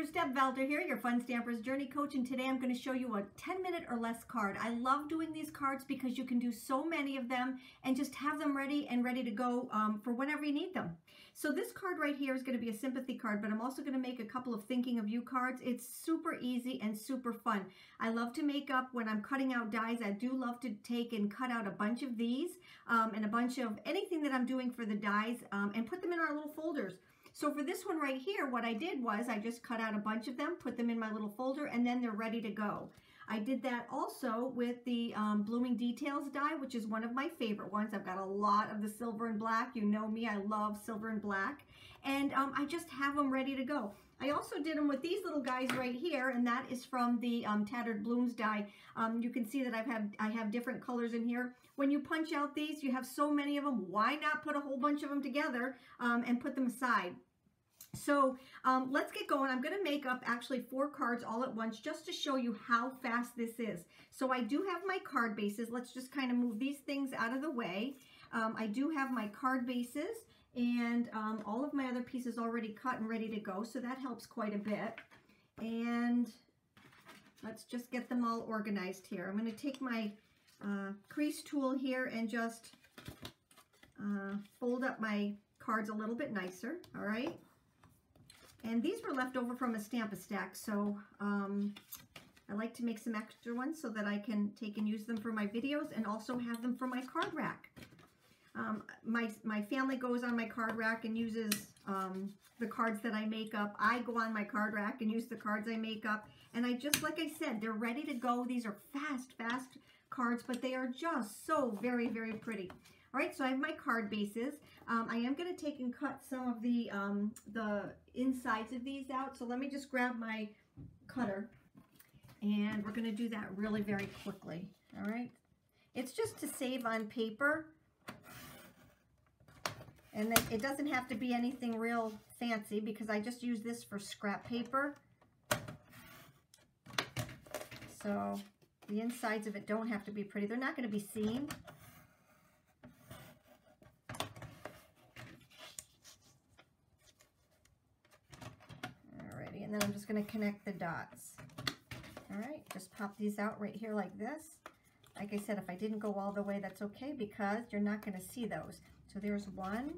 Stampers, Deb Valder here, your Fun Stampers Journey Coach, and today I'm going to show you a 10-minute or less card. I love doing these cards because you can do so many of them and just have them ready to go for whenever you need them. So this card right here is going to be a sympathy card, but I'm also going to make a couple of thinking of you cards. It's super easy and super fun. I love to make up when I'm cutting out dies. I do love to take and cut out a bunch of these and a bunch of anything that I'm doing for the dies and put them in our little folders. So for this one right here, what I did was I just cut out a bunch of them, put them in my little folder, and then they're ready to go. I did that also with the Blooming Details die, which is one of my favorite ones. I've got a lot of the silver and black. You know me, I love silver and black. And I just have them ready to go. I also did them with these little guys right here, and that is from the Tattered Blooms die. You can see that I have different colors in here. When you punch out these, you have so many of them. Why not put a whole bunch of them together and put them aside? So let's get going. I'm going to make up actually 4 cards all at once just to show you how fast this is. So I do have my card bases. Let's just kind of move these things out of the way. I do have my card bases and all of my other pieces already cut and ready to go. So that helps quite a bit. And let's just get them all organized here. I'm going to take my crease tool here and just fold up my cards a little bit nicer. All right. And these were left over from a Stamp-A-Stack, so I like to make some extra ones so that I can take and use them for my videos and also have them for my card rack. My family goes on my card rack and uses the cards that I make up. I go on my card rack and use the cards I make up. And like I said, they're ready to go. These are fast cards, but they are just so very, very pretty. All right, so I have my card bases. I am going to take and cut some of the insides of these out. So let me just grab my cutter, and we're going to do that really very quickly. All right, it's just to save on paper, and then it doesn't have to be anything real fancy because I just use this for scrap paper. So the insides of it don't have to be pretty. They're not going to be seen. And then I'm just going to connect the dots. All right, just pop these out right here like this. Like I said, if I didn't go all the way, that's okay because you're not going to see those. So there's one.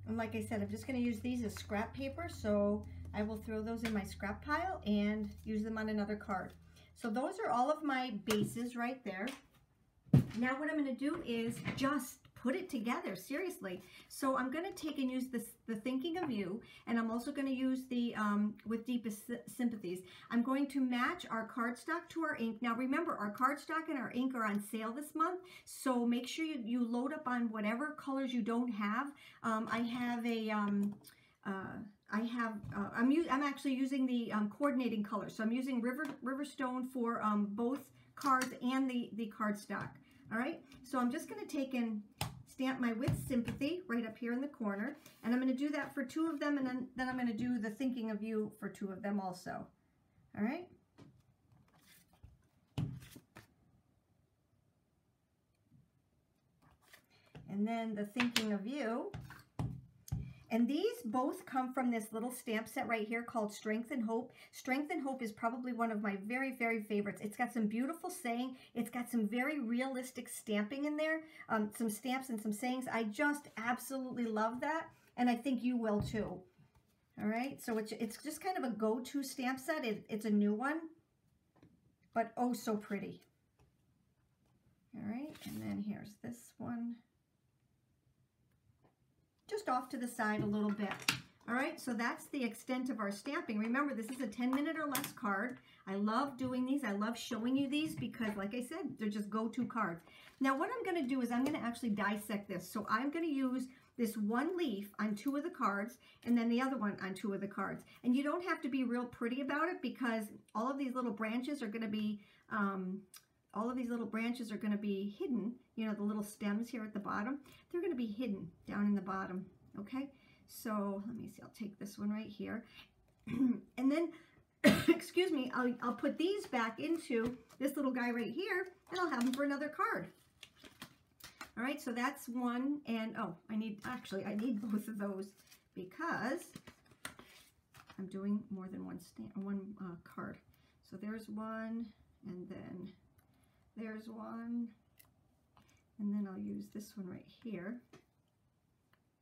And like I said, I'm just going to use these as scrap paper, so I will throw those in my scrap pile and use them on another card. So those are all of my bases right there. Now what I'm going to do is just put it together, seriously. So I'm going to take and use the Thinking of You, and I'm also going to use the With Deepest Sympathies. I'm going to match our cardstock to our ink. Now remember, our cardstock and our ink are on sale this month, so make sure you load up on whatever colors you don't have. I'm actually using the coordinating colors. So I'm using Riverstone for both cards and the cardstock. All right, so I'm just going to take and stamp my With Sympathy right up here in the corner, and I'm going to do that for 2 of them, and then I'm going to do the Thinking of You for 2 of them also. All right. And then the Thinking of You. And these both come from this little stamp set right here called Strength and Hope. Strength and Hope is probably one of my very, very favorites. It's got some beautiful saying. It's got some very realistic stamping in there, some stamps and some sayings. I just absolutely love that, and I think you will too. All right, so it's just kind of a go-to stamp set. It's a new one, but oh so pretty. All right, and then here's this one. Just off to the side a little bit. All right, so that's the extent of our stamping. Remember, this is a 10-minute or less card. I love doing these. I love showing you these because, like I said, they're just go-to cards. Now, what I'm going to do is I'm going to actually dissect this. So I'm going to use this one leaf on 2 of the cards and then the other one on 2 of the cards. And you don't have to be real pretty about it because all of these little branches are going to be hidden. You know, the little stems here at the bottom, they're going to be hidden down in the bottom. Okay, so let me see, I'll take this one right here. And then excuse me, I'll put these back into this little guy right here, and I'll have them for another card. All right, so that's one, and oh, I need both of those because I'm doing more than one card. So there's one, and then there's one, and then I'll use this one right here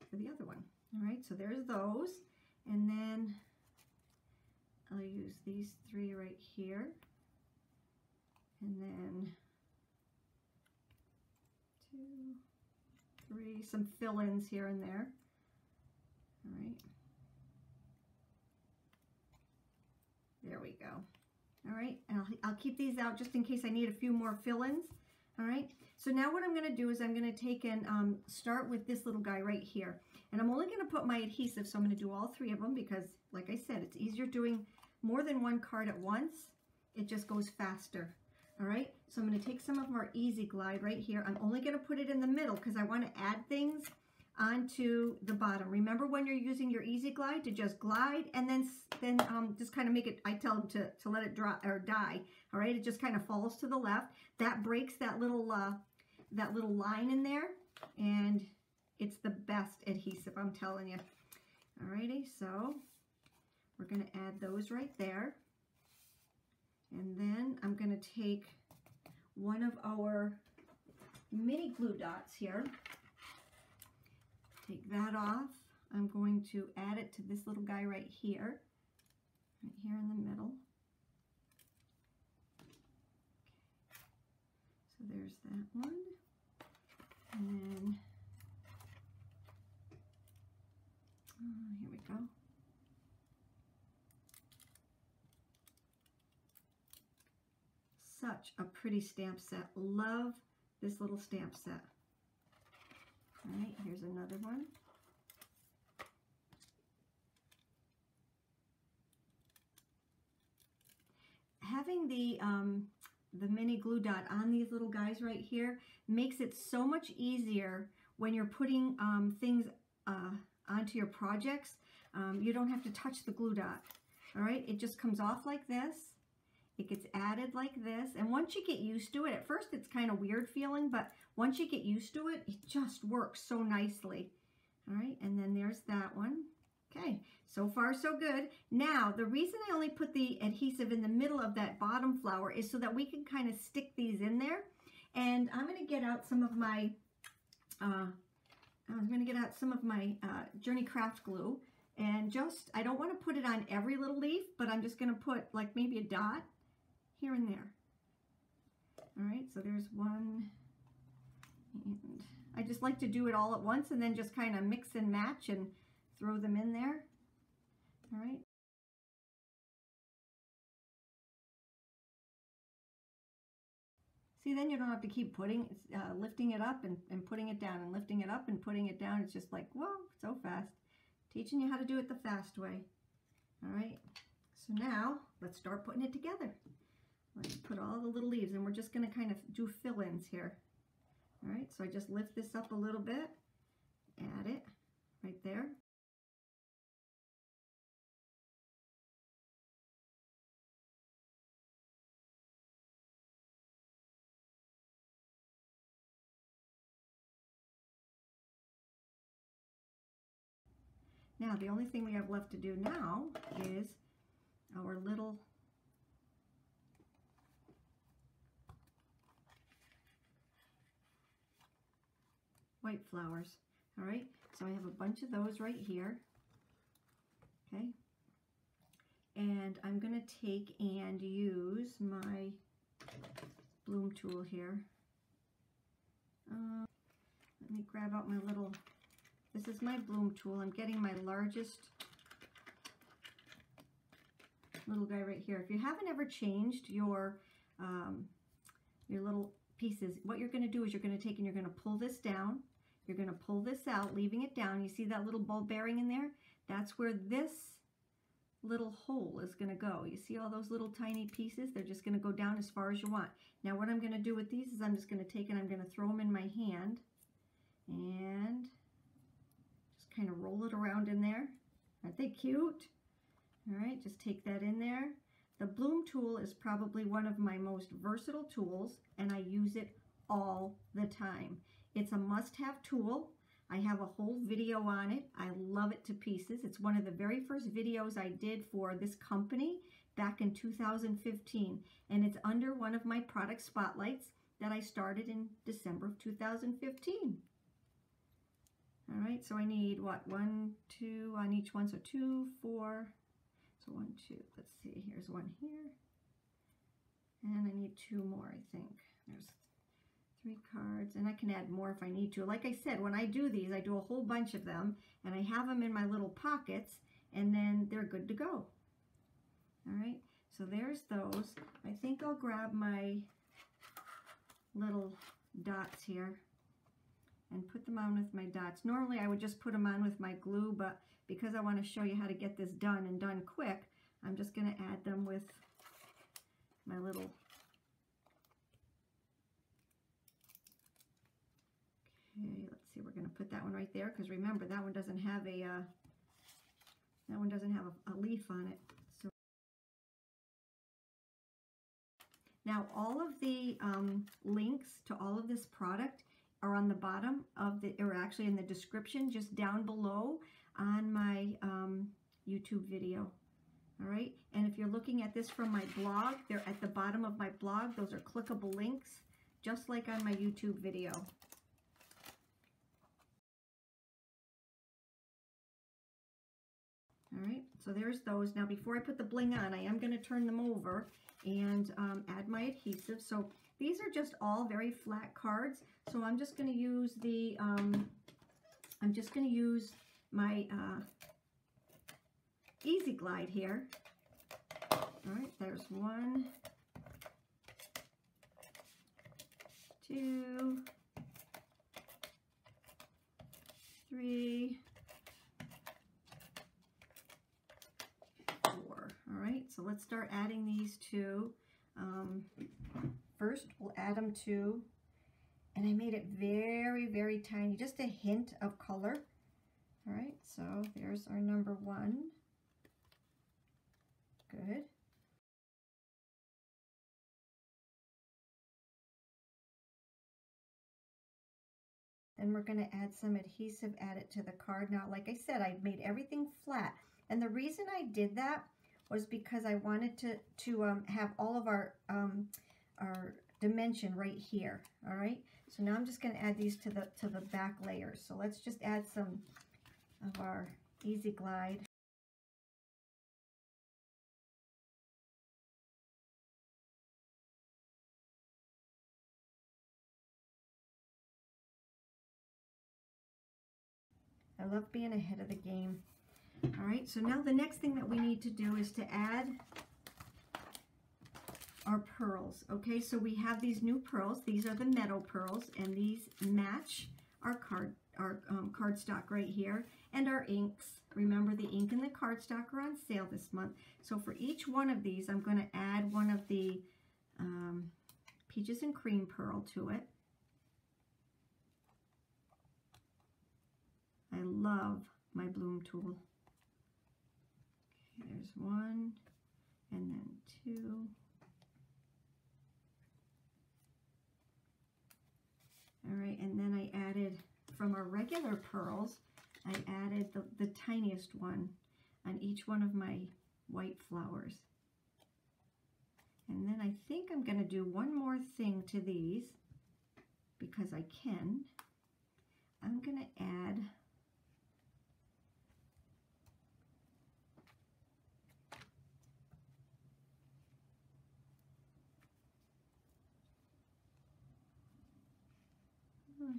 for the other one. All right, so there's those, and then I'll use these three right here, and then 2, 3, some fill-ins here and there. All right, there we go. All right, and I'll keep these out just in case I need a few more fill-ins. All right, so now what I'm going to do is I'm going to take and start with this little guy right here. And I'm only going to put my adhesive, so I'm going to do all 3 of them because, like I said, it's easier doing more than one card at once. It just goes faster. All right, so I'm going to take some of our Easy Glide right here. I'm only going to put it in the middle because I want to add things onto the bottom. Remember when you're using your Easy Glide to just glide and then just kind of make it, I tell them to let it dry or die. All right, it just kind of falls to the left. That breaks that little line in there, and it's the best adhesive, I'm telling you. All righty, so we're going to add those right there. And then I'm going to take one of our mini glue dots here. Take that off. I'm going to add it to this little guy right here in the middle. So there's that one. And then, here we go. Such a pretty stamp set. Love this little stamp set. All right, here's another one. Having the mini glue dot on these little guys right here makes it so much easier when you're putting things onto your projects. You don't have to touch the glue dot. All right, it just comes off like this. It gets added like this, and once you get used to it, at first it's kind of weird feeling, but once you get used to it, it just works so nicely. All right, and then there's that one. Okay, so far so good. Now, the reason I only put the adhesive in the middle of that bottom flower is so that we can kind of stick these in there. And I'm going to get out some of my, Journey Craft glue, and just, I don't want to put it on every little leaf, but I'm just going to put like maybe a dot here and there. All right, so there's one, and I just like to do it all at once and then just kind of mix and match and throw them in there. All right. See, then you don't have to keep lifting it up and putting it down and lifting it up and putting it down. It's just like, whoa, so fast. Teaching you how to do it the fast way. All right, so now let's start putting it together. Let's put all the little leaves, and we're just going to kind of do fill-ins here. All right, so I just lift this up a little bit, add it right there. Now, the only thing we have left to do now is our little white flowers. All right, so I have a bunch of those right here. Okay, and I'm going to take and use my bloom tool here. Let me grab out my little, this is my bloom tool. I'm getting my largest little guy right here. If you haven't ever changed your little pieces, what you're going to do is you're going to take and you're going to pull this down. You're going to pull this out, leaving it down. You see that little bulb bearing in there? That's where this little hole is going to go. You see all those little tiny pieces? They're just going to go down as far as you want. Now what I'm going to do with these is I'm just going to take and I'm going to throw them in my hand and just kind of roll it around in there. Aren't they cute? All right, just take that in there. The bloom tool is probably one of my most versatile tools, and I use it all the time. It's a must-have tool. I have a whole video on it. I love it to pieces. It's one of the very first videos I did for this company back in 2015, and it's under one of my product spotlights that I started in December of 2015. All right, so I need what, 1, 2 on each one, so 2, 4, so 1, 2, let's see, here's one here, and I need 2 more, I think. There's 3 cards, and I can add more if I need to. Like I said, when I do these, I do a whole bunch of them, and I have them in my little pockets, and then they're good to go. All right, so there's those. I think I'll grab my little dots here and put them on with my dots. Normally I would just put them on with my glue, but because I want to show you how to get this done and done quick, I'm just going to add them with my little. Okay, let's see, we're going to put that one right there, because remember, that one doesn't have a leaf on it. So now all of the links to all of this product are on the bottom of the, or actually in the description just down below on my YouTube video. All right, and if you're looking at this from my blog, they're at the bottom of my blog. Those are clickable links, just like on my YouTube video. All right, so there's those. Now before I put the bling on, I am going to turn them over and add my adhesive. So these are just all very flat cards. So I'm just going to use the, my Easy Glide here. All right, there's 1, 2, 3, 4. All right, so let's start adding these to, first we'll add them to, and I made it very, very tiny, just a hint of color. All right, so there's our number 1. Good. Then we're going to add some adhesive, add it to the card. Now, like I said, I made everything flat. And the reason I did that was because I wanted to have all of our dimension right here. All right. So now I'm just going to add these to the back layers. So let's just add some of our Easy Glide. I love being ahead of the game. All right, so now the next thing that we need to do is to add our pearls. Okay, so we have these new pearls. These are the meadow pearls, and these match our cardstock right here, and our inks. Remember, the ink and the cardstock are on sale this month. So for each one of these, I'm going to add one of the Peaches and Cream pearl to it. I love my bloom tool. Okay, there's 1, and then 2. All right, and then I added, from our regular pearls, I added the tiniest one on each one of my white flowers. And then I think I'm going to do one more thing to these, because I can. I'm going to add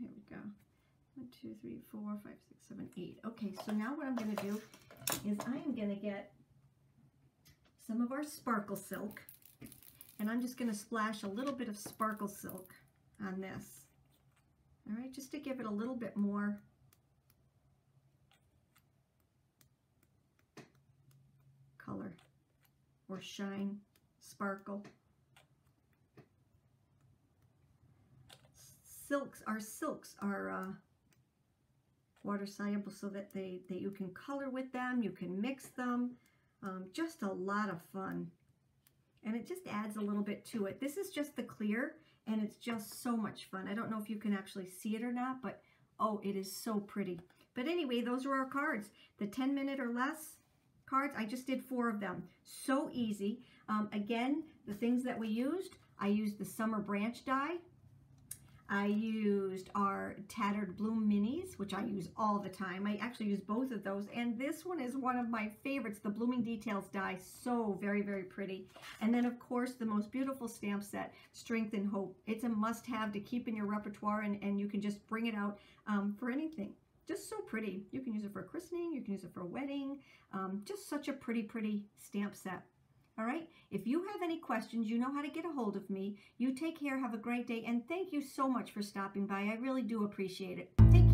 here we go. 1, 2, 3, 4, 5, 6, 7, 8. Okay, so now what I'm going to do is I am going to get some of our sparkle silk, and I'm just going to splash a little bit of sparkle silk on this. All right, just to give it a little bit more color or shine, sparkle. Our silks are water soluble, so that you can color with them, you can mix them. Just a lot of fun. and it just adds a little bit to it. This is just the clear, and it's just so much fun. I don't know if you can actually see it or not, but oh, it is so pretty. But anyway, those are our cards. The 10-minute or less cards, I just did 4 of them. So easy. Again, the things that we used, I used the summer branch die. I used our Tattered Bloom Minis, which I use all the time. I actually use both of those. And this one is one of my favorites, the Blooming Details die. So very, very pretty. And then, of course, the most beautiful stamp set, Strength and Hope. It's a must-have to keep in your repertoire, and you can just bring it out for anything. Just so pretty. You can use it for a christening. You can use it for a wedding. Just such a pretty, pretty stamp set. All right, if you have any questions, you know how to get a hold of me. You take care, have a great day, and thank you so much for stopping by. I really do appreciate it. Take